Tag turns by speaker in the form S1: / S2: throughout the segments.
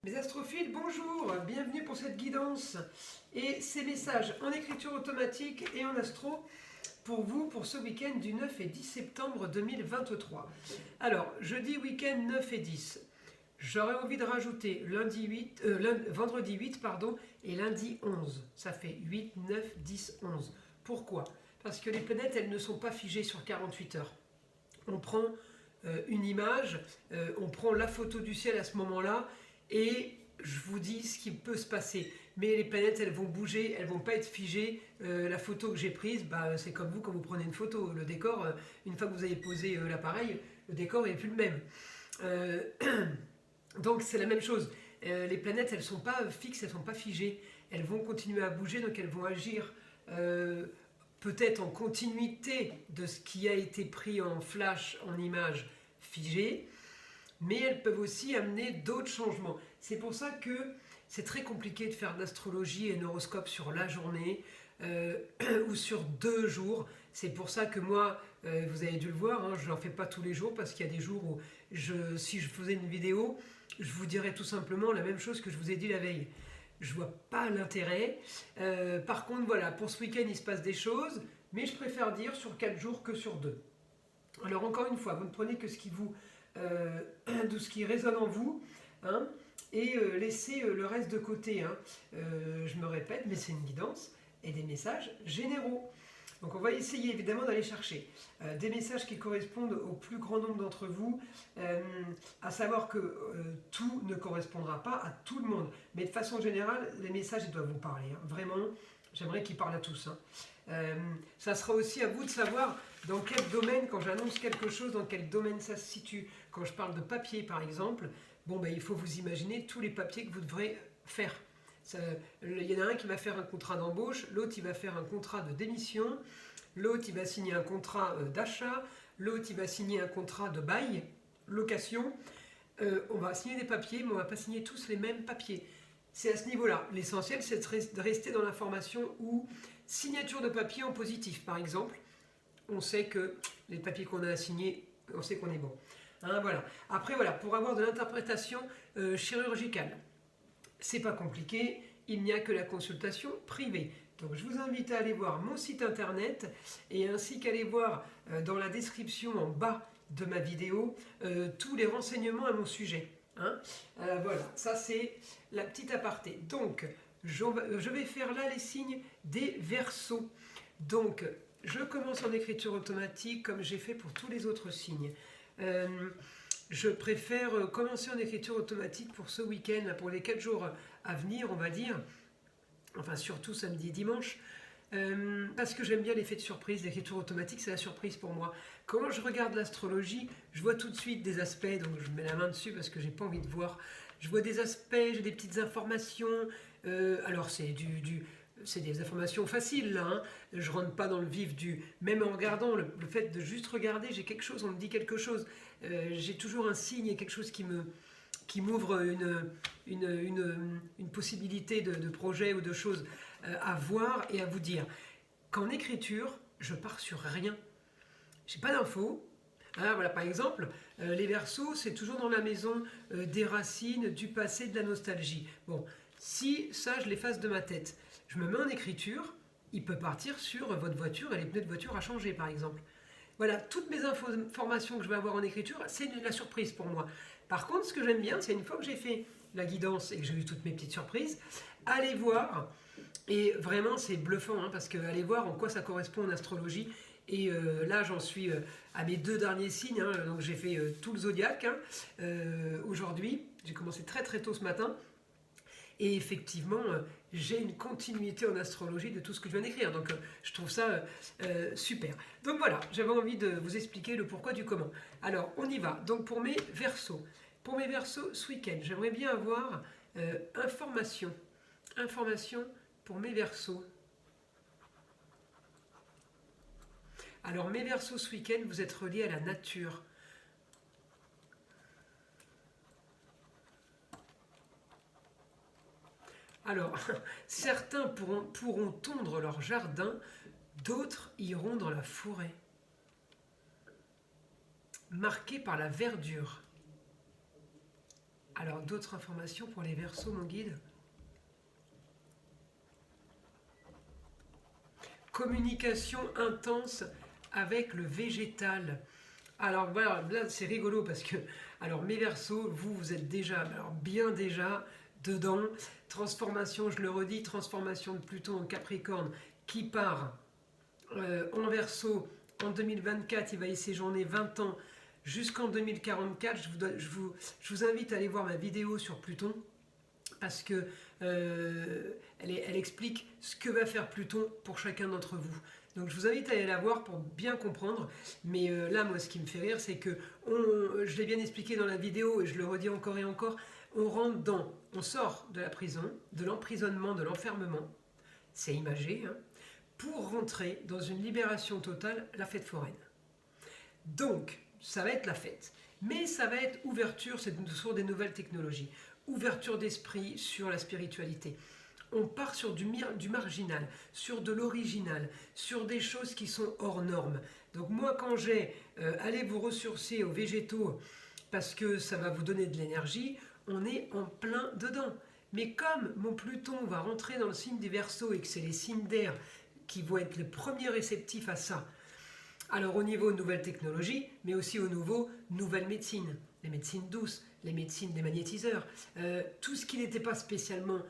S1: Mes astrophiles, bonjour, bienvenue pour cette guidance et ces messages en écriture automatique et en astro pour vous pour ce week-end du 9 et 10 septembre 2023. Alors, jeudi week-end 9 et 10, j'aurais envie de rajouter vendredi 8 pardon, et lundi 11. Ça fait 8, 9, 10, 11. Pourquoi? Parce que les planètes, elles ne sont pas figées sur 48 heures. On prend une image, on prend la photo du ciel à ce moment-là, et je vous dis ce qui peut se passer. Mais les planètes, elles vont bouger, elles vont pas être figées. La photo que j'ai prise, c'est comme vous quand vous prenez une photo. Le décor, une fois que vous avez posé l'appareil, le décor n'est plus le même. Donc c'est la même chose. Les planètes, elles sont pas fixes, elles sont pas figées. Elles vont continuer à bouger, donc elles vont agir peut-être en continuité de ce qui a été pris en flash, en image figée, mais elles peuvent aussi amener d'autres changements. C'est pour ça que c'est très compliqué de faire de l'astrologie et un horoscope sur la journée ou sur 2 jours. C'est pour ça que moi, vous avez dû le voir, hein, je n'en fais pas tous les jours parce qu'il y a des jours où si je faisais une vidéo, je vous dirais tout simplement la même chose que je vous ai dit la veille. Je vois pas l'intérêt. Par contre, voilà, pour ce week-end, il se passe des choses, mais je préfère dire sur 4 jours que sur 2. Alors encore une fois, vous ne prenez que ce qui vous, de ce qui résonne en vous, hein, et laissez le reste de côté. Hein. Je me répète, mais c'est une guidance et des messages généraux. Donc on va essayer évidemment d'aller chercher des messages qui correspondent au plus grand nombre d'entre vous, à savoir que tout ne correspondra pas à tout le monde, mais de façon générale, les messages ils doivent vous parler. Hein. Vraiment, j'aimerais qu'ils parlent à tous. Hein. Ça sera aussi à vous de savoir dans quel domaine, quand j'annonce quelque chose, dans quel domaine ça se situe. Quand je parle de papier par exemple, il faut vous imaginer tous les papiers que vous devrez faire. Il y en a un qui va faire un contrat d'embauche, l'autre il va faire un contrat de démission, l'autre il va signer un contrat d'achat, l'autre il va signer un contrat de bail, location. On va signer des papiers, mais on ne va pas signer tous les mêmes papiers. C'est à ce niveau-là. L'essentiel, c'est de rester dans l'information ou signature de papier en positif. Par exemple, on sait que les papiers qu'on a à signer, on sait qu'on est bon. Hein, voilà. Après, voilà, pour avoir de l'interprétation chirurgicale, c'est pas compliqué, il n'y a que la consultation privée. Donc je vous invite à aller voir mon site internet et ainsi qu'à aller voir dans la description en bas de ma vidéo tous les renseignements à mon sujet. Hein. Voilà, ça c'est la petite aparté. Donc je vais faire là les signes des Verseaux. Donc je commence en écriture automatique comme j'ai fait pour tous les autres signes. Je préfère commencer en écriture automatique pour ce week-end, pour les 4 jours à venir, on va dire, enfin surtout samedi et dimanche, parce que j'aime bien l'effet de surprise. L'écriture automatique, c'est la surprise pour moi. Quand je regarde l'astrologie, je vois tout de suite des aspects, donc je mets la main dessus parce que j'ai pas envie de voir. Je vois des aspects, j'ai des petites informations, alors c'est des informations faciles là, hein. Je rentre pas dans le vif du... Même en regardant, le fait de juste regarder, j'ai quelque chose, on me dit quelque chose. J'ai toujours un signe et quelque chose qui m'ouvre une possibilité de projet ou de choses à voir et à vous dire. Qu'en écriture, je pars sur rien. J'ai pas d'infos. Ah, voilà, par exemple, les Verseaux, c'est toujours dans la maison des racines, du passé, de la nostalgie. Bon, si ça, je l'efface de ma tête, je me mets en écriture, il peut partir sur votre voiture et les pneus de voiture à changer, par exemple. Voilà, toutes mes informations que je vais avoir en écriture, c'est de la surprise pour moi. Par contre, ce que j'aime bien, c'est une fois que j'ai fait la guidance et que j'ai eu toutes mes petites surprises, allez voir, et vraiment c'est bluffant, hein, parce que allez voir en quoi ça correspond en astrologie. Et là, j'en suis à mes 2 derniers signes, hein, donc j'ai fait tout le zodiaque hein, aujourd'hui. J'ai commencé très très tôt ce matin. Et effectivement, j'ai une continuité en astrologie de tout ce que je viens d'écrire. Donc je trouve ça super. Donc voilà, j'avais envie de vous expliquer le pourquoi du comment. Alors, on y va. Donc pour mes Verseaux. Pour mes Verseaux, ce week-end, j'aimerais bien avoir information. Information pour mes Verseaux. Alors mes Verseaux, ce week-end, vous êtes reliés à la nature. Alors, certains pourront tondre leur jardin, d'autres iront dans la forêt, marqués par la verdure. Alors, d'autres informations pour les Verseaux, mon guide? Communication intense avec le végétal. Alors voilà, là c'est rigolo parce que, alors mes Verseaux, vous êtes déjà, alors bien déjà dedans. Transformation, je le redis, transformation de Pluton en Capricorne qui part en Verseau en 2024. Il va y séjourner 20 ans jusqu'en 2044. Je vous invite à aller voir ma vidéo sur Pluton parce que elle explique ce que va faire Pluton pour chacun d'entre vous. Donc je vous invite à aller la voir pour bien comprendre. Mais là, moi, ce qui me fait rire, c'est que, je l'ai bien expliqué dans la vidéo, et je le redis encore et encore, on sort de la prison, de l'emprisonnement, de l'enfermement, c'est imagé, hein, pour rentrer dans une libération totale, la fête foraine. Donc, ça va être la fête. Mais ça va être ouverture sur des nouvelles technologies, ouverture d'esprit sur la spiritualité. On part sur du marginal, sur de l'original, sur des choses qui sont hors normes. Donc moi, quand allez vous ressourcer aux végétaux parce que ça va vous donner de l'énergie, on est en plein dedans. Mais comme mon Pluton va rentrer dans le signe des Verseaux et que c'est les signes d'air qui vont être les premiers réceptifs à ça, alors au niveau nouvelles technologies, mais aussi au niveau nouvelles médecines, les médecines douces, les médecines des magnétiseurs, tout ce qui n'était pas spécialement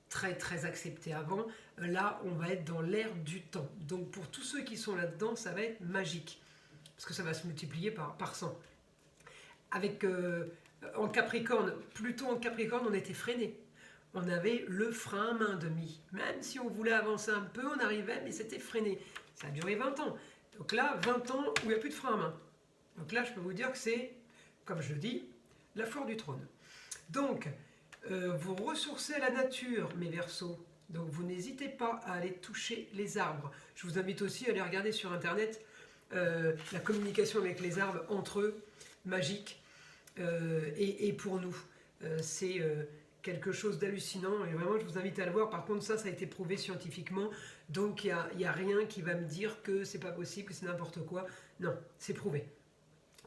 S1: très accepté avant, là on va être dans l'ère du temps. Donc pour tous ceux qui sont là-dedans, ça va être magique, parce que ça va se multiplier par 100. Avec en Capricorne, Pluton en Capricorne, on était freiné. On avait le frein à main demi. Même si on voulait avancer un peu, on arrivait, mais c'était freiné. Ça a duré 20 ans. Donc là, 20 ans où il n'y a plus de frein à main. Donc là, je peux vous dire que c'est, comme je le dis, la fleur du trône. Donc, vous ressourcez à la nature, mes Verseaux. Donc vous n'hésitez pas à aller toucher les arbres. Je vous invite aussi à aller regarder sur internet la communication avec les arbres entre eux, magique, et pour nous. C'est quelque chose d'hallucinant et vraiment je vous invite à le voir. Par contre ça a été prouvé scientifiquement, donc il n'y a rien qui va me dire que c'est pas possible, que c'est n'importe quoi. Non, c'est prouvé.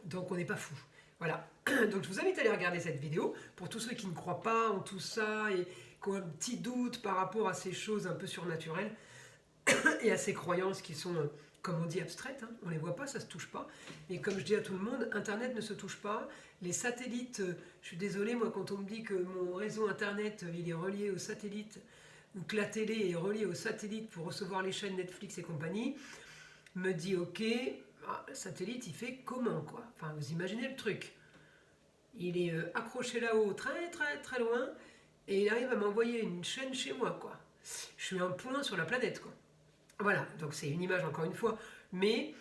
S1: Donc on n'est pas fou. Voilà, donc je vous invite à aller regarder cette vidéo pour tous ceux qui ne croient pas en tout ça et qui ont un petit doute par rapport à ces choses un peu surnaturelles et à ces croyances qui sont, comme on dit, abstraites. Hein. On ne les voit pas, ça ne se touche pas. Et comme je dis à tout le monde, Internet ne se touche pas. Les satellites, je suis désolée, moi quand on me dit que mon réseau Internet il est relié au satellite ou que la télé est reliée au satellite pour recevoir les chaînes Netflix et compagnie, me dit ok, le satellite il fait comment quoi? Enfin vous imaginez le truc. Il est accroché là-haut très loin et il arrive à m'envoyer une chaîne chez moi quoi. Je suis un point sur la planète quoi. Voilà, donc c'est une image encore une fois, mais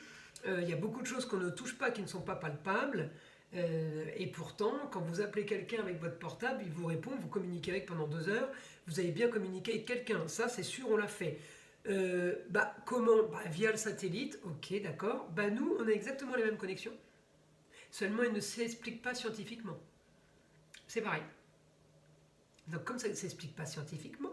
S1: il y a beaucoup de choses qu'on ne touche pas, qui ne sont pas palpables, et pourtant, quand vous appelez quelqu'un avec votre portable, il vous répond, vous communiquez avec pendant 2 heures, vous avez bien communiqué avec quelqu'un, ça c'est sûr, on l'a fait. Comment? Via le satellite, ok d'accord, nous on a exactement les mêmes connexions, seulement ils ne s'expliquent pas scientifiquement. C'est pareil. Donc comme ça ne s'explique pas scientifiquement,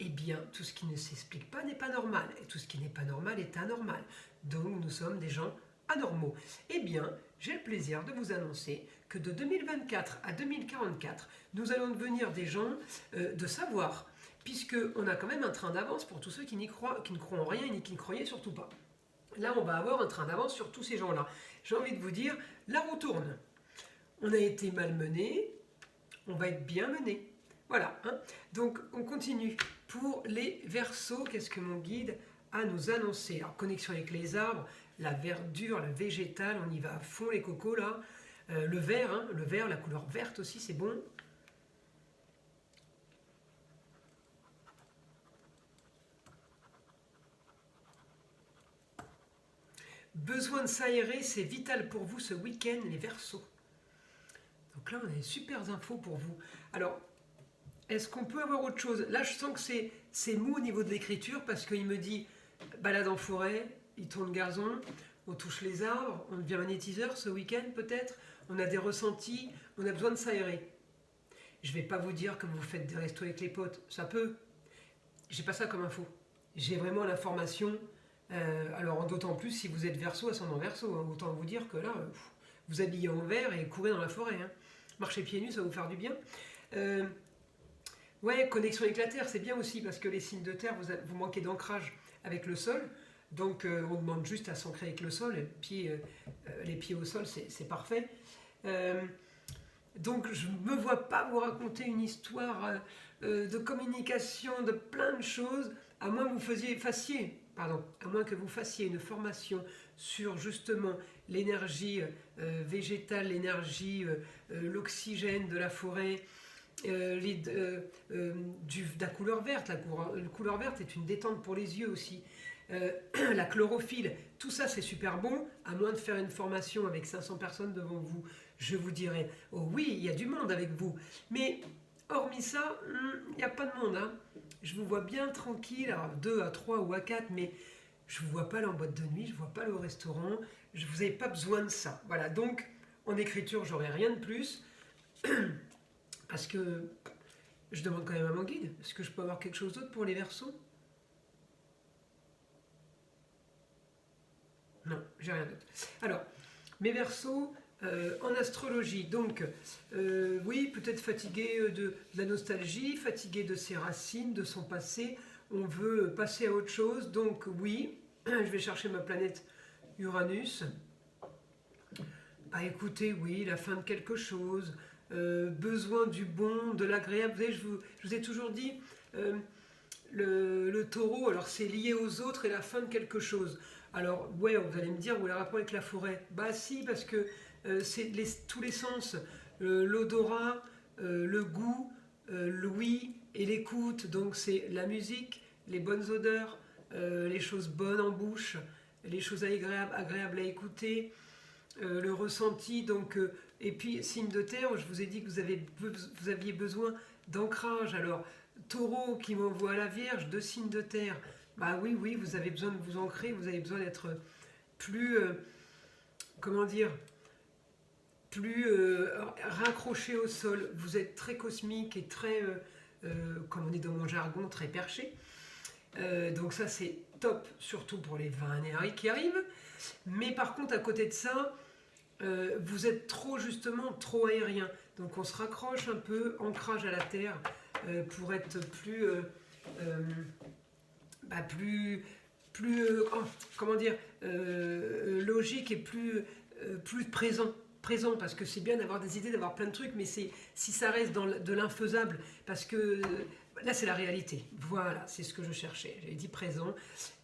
S1: eh bien, tout ce qui ne s'explique pas n'est pas normal. Et tout ce qui n'est pas normal est anormal. Donc, nous sommes des gens anormaux. Eh bien, j'ai le plaisir de vous annoncer que de 2024 à 2044, nous allons devenir des gens de savoir, puisqu'on a quand même un train d'avance pour tous ceux qui ne croient en rien et qui ne croyaient surtout pas. Là, on va avoir un train d'avance sur tous ces gens-là. J'ai envie de vous dire, la roue tourne. On a été malmenés, on va être bien menés. Voilà, hein. Donc on continue. Pour les Verseaux, qu'est-ce que mon guide a nous annoncé? Alors connexion avec les arbres, la verdure, la végétale, on y va à fond les cocos là. Le vert, hein, le vert, la couleur verte aussi, c'est bon. Besoin de s'aérer, c'est vital pour vous ce week-end, les Verseaux. Donc là, on a des super infos pour vous. Alors, est-ce qu'on peut avoir autre chose? Là, je sens que c'est mou au niveau de l'écriture parce qu'il me dit balade en forêt, il tourne gazon, on touche les arbres, on devient magnétiseur ce week-end peut-être, on a des ressentis, on a besoin de s'aérer. Je ne vais pas vous dire que vous faites des restos avec les potes, ça peut. J'ai pas ça comme info. J'ai vraiment l'information. Alors d'autant plus si vous êtes Verseau, ascendant Verseau, hein, autant vous dire que là, vous habillez en vert et courez dans la forêt. Hein. marcher pieds nus, ça va vous faire du bien. Ouais, connexion avec la terre, c'est bien aussi parce que les signes de terre, vous manquez d'ancrage avec le sol. Donc on demande juste à s'ancrer avec le sol, les pieds au sol, c'est parfait. Donc je ne me vois pas vous raconter une histoire de communication, de plein de choses, à moins que vous fassiez une formation sur justement l'énergie végétale, l'énergie, l'oxygène de la forêt, de la couleur verte. La couleur verte est une détente pour les yeux aussi. La chlorophylle, tout ça c'est super bon, à moins de faire une formation avec 500 personnes devant vous. Je vous dirais, oh oui, il y a du monde avec vous. Mais hormis ça, il n'y a pas de monde. Hein. Je vous vois bien tranquille, à 2, à 3 ou à 4, mais je ne vous vois pas aller en boîte de nuit, je ne vous vois pas aller au restaurant. Vous n'avez pas besoin de ça. Voilà, donc en écriture, j'aurai rien de plus. Parce que je demande quand même à mon guide, est-ce que je peux avoir quelque chose d'autre pour les Verseaux? Non, j'ai rien d'autre. Alors, mes Verseaux, en astrologie, donc, oui, peut-être fatigué de la nostalgie, fatigué de ses racines, de son passé, on veut passer à autre chose, donc oui, je vais chercher ma planète Uranus. Bah écoutez, oui, la fin de quelque chose, besoin du bon, de l'agréable. Vous savez, je vous ai toujours dit, le taureau, alors c'est lié aux autres et la fin de quelque chose. Alors, ouais, vous allez me dire, où est le rapport avec la forêt? Bah si, parce que c'est tous les sens, l'odorat, le goût, l'ouïe et l'écoute. Donc c'est la musique, les bonnes odeurs, les choses bonnes en bouche, les choses agréables à écouter, le ressenti. Donc, et puis, signe de terre, je vous ai dit que vous aviez besoin d'ancrage. Alors, taureau qui m'envoie à la Vierge, 2 signes de terre. Bah oui, oui, vous avez besoin de vous ancrer, vous avez besoin d'être plus, comment dire, plus raccroché au sol. Vous êtes très cosmique et très, comme on dit dans mon jargon, très perché. Donc ça c'est top, surtout pour les 20 années qui arrivent. Mais par contre, à côté de ça, vous êtes trop aérien. Donc on se raccroche un peu, ancrage à la terre, pour être plus... comment dire, logique et plus présent, parce que c'est bien d'avoir des idées, d'avoir plein de trucs, mais si ça reste dans de l'infaisable, parce que là c'est la réalité, voilà, c'est ce que je cherchais, j'avais dit présent,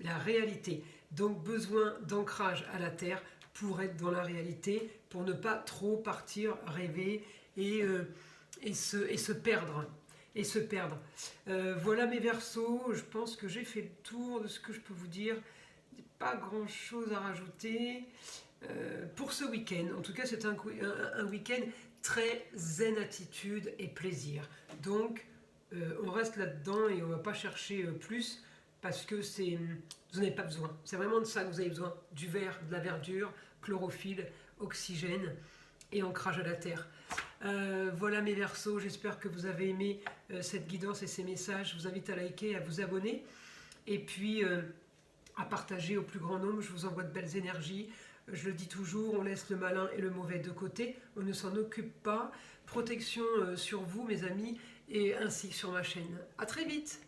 S1: la réalité, donc besoin d'ancrage à la terre pour être dans la réalité, pour ne pas trop partir, rêver et se perdre. Voilà mes Verseaux, je pense que j'ai fait le tour de ce que je peux vous dire. Pas grand chose à rajouter pour ce week-end. En tout cas, c'est un week-end très zen attitude et plaisir. Donc, on reste là-dedans et on ne va pas chercher plus parce que vous n'avez pas besoin. C'est vraiment de ça que vous avez besoin. Du vert, de la verdure, chlorophylle, oxygène et ancrage à la terre. Voilà mes Verseaux, j'espère que vous avez aimé cette guidance et ces messages. Je vous invite à liker, à vous abonner et puis à partager au plus grand nombre. Je vous envoie de belles énergies. Je le dis toujours, on laisse le malin et le mauvais de côté, on ne s'en occupe pas. Protection sur vous mes amis et ainsi sur ma chaîne. À très vite.